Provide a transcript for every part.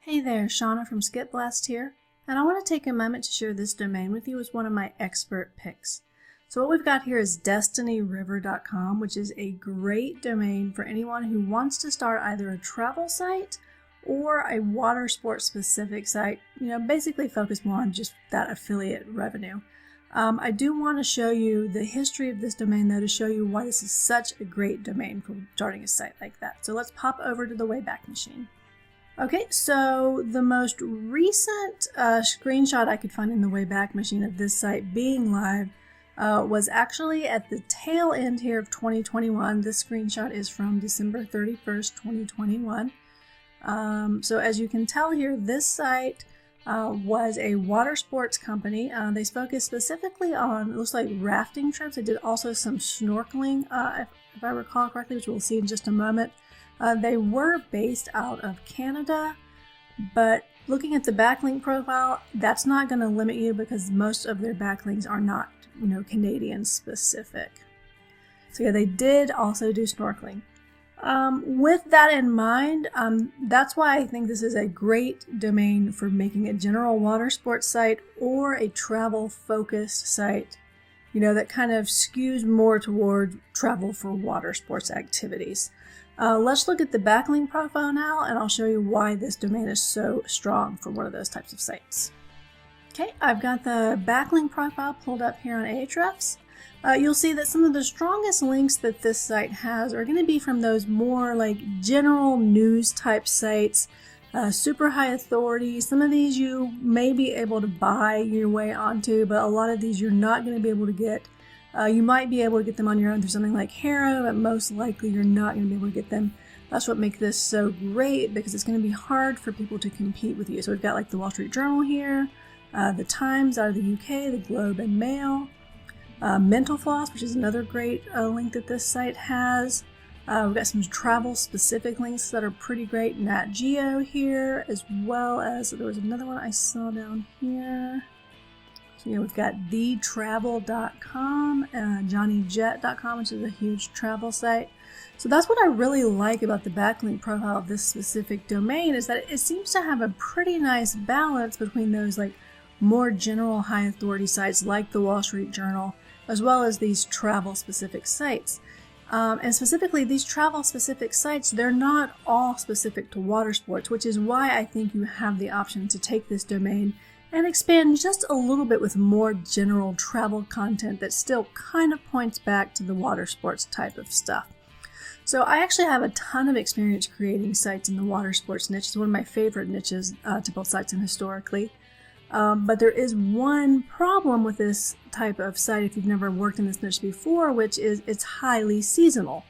Hey there, Shauna from Skip Blast here, and I want to take a moment to share this domain with you as one of my expert picks. So what we've got here is destinyriver.com, which is a great domain for anyone who wants to start either a travel site or a water sports specific site, basically focus more on just that affiliate revenue. I do want to show you the history of this domain though to show you why this is such a great domain for starting a site like that. So let's pop over to the Wayback Machine. Okay, so the most recent screenshot I could find in the Wayback Machine of this site being live was actually at the tail end here of 2021. This screenshot is from December 31st, 2021. So as you can tell here, this site was a water sports company. They focused specifically on, it looks like rafting trips. They did also some snorkeling, if I recall correctly, which we'll see in just a moment. They were based out of Canada, but looking at the backlink profile, that's not going to limit you because most of their backlinks are not, Canadian specific. So yeah, they did also do snorkeling. With that in mind, that's why I think this is a great domain for making a general water sports site or a travel focused site, that kind of skews more toward travel for water sports activities. Let's look at the backlink profile now, and I'll show you why this domain is so strong for one of those types of sites. Okay, I've got the backlink profile pulled up here on Ahrefs. You'll see that some of the strongest links that this site has are going to be from those more like general news type sites, super high authority. Some of these you may be able to buy your way onto, but a lot of these you're not going to be able to get. You might be able to get them on your own through something like HARO, but most likely you're not going to be able to get them. That's what makes this so great, because it's going to be hard for people to compete with you. So we've got like the Wall Street Journal here, the Times out of the UK, the Globe and Mail, Mental Floss, which is another great link that this site has. We've got some travel specific links that are pretty great. Nat Geo here, as well as there was another one I saw down here. We've got thetravel.com, johnnyjet.com, which is a huge travel site. So that's what I really like about the backlink profile of this specific domain, is that it seems to have a pretty nice balance between those like more general high authority sites like the Wall Street Journal, as well as these travel specific sites. And specifically these travel specific sites, they're not all specific to water sports, which is why I think you have the option to take this domain and expand just a little bit with more general travel content that still kind of points back to the water sports type of stuff. So I actually have a ton of experience creating sites in the water sports niche. It's one of my favorite niches to build sites in historically. But there is one problem with this type of site if you've never worked in this niche before, which is it's highly seasonal.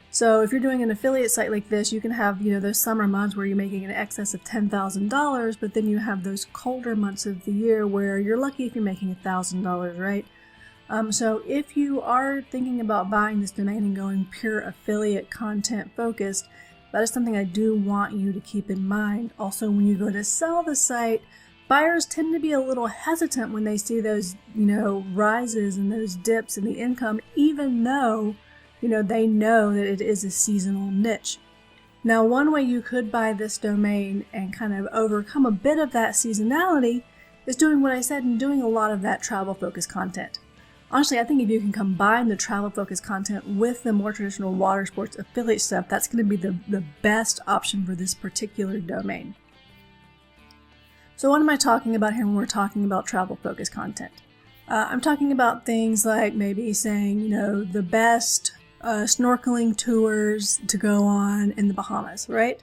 So if you're doing an affiliate site like this, you can have, those summer months where you're making an excess of $10,000, but then you have those colder months of the year where you're lucky if you're making $1,000, right? So if you are thinking about buying this domain and going pure affiliate content focused, that is something I do want you to keep in mind. Also, when you go to sell the site, buyers tend to be a little hesitant when they see those, rises and those dips in the income, even though they know that it is a seasonal niche. Now, one way you could buy this domain and kind of overcome a bit of that seasonality is doing what I said and doing a lot of that travel-focused content. Honestly, I think if you can combine the travel-focused content with the more traditional water sports affiliate stuff, that's going to be the best option for this particular domain. So what am I talking about here when we're talking about travel-focused content? I'm talking about things like maybe saying, the best snorkeling tours to go on in the Bahamas, right?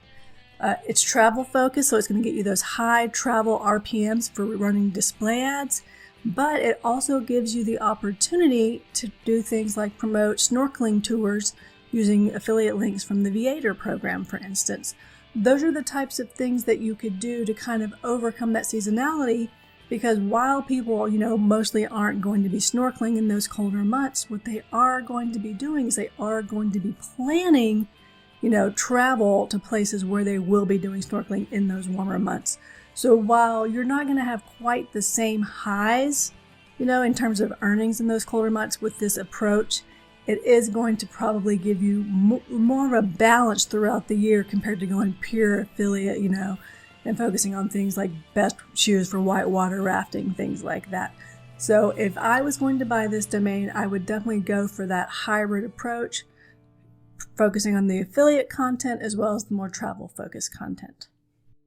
It's travel focused, so it's going to get you those high travel RPMs for running display ads, but it also gives you the opportunity to do things like promote snorkeling tours using affiliate links from the Viator program, for instance. Those are the types of things that you could do to kind of overcome that seasonality. Because while people, mostly aren't going to be snorkeling in those colder months, what they are going to be doing is they are going to be planning, travel to places where they will be doing snorkeling in those warmer months. So while you're not going to have quite the same highs, in terms of earnings in those colder months with this approach, it is going to probably give you more of a balance throughout the year compared to going pure affiliate, and focusing on things like best shoes for whitewater rafting, things like that. So if I was going to buy this domain, I would definitely go for that hybrid approach, focusing on the affiliate content as well as the more travel focused content.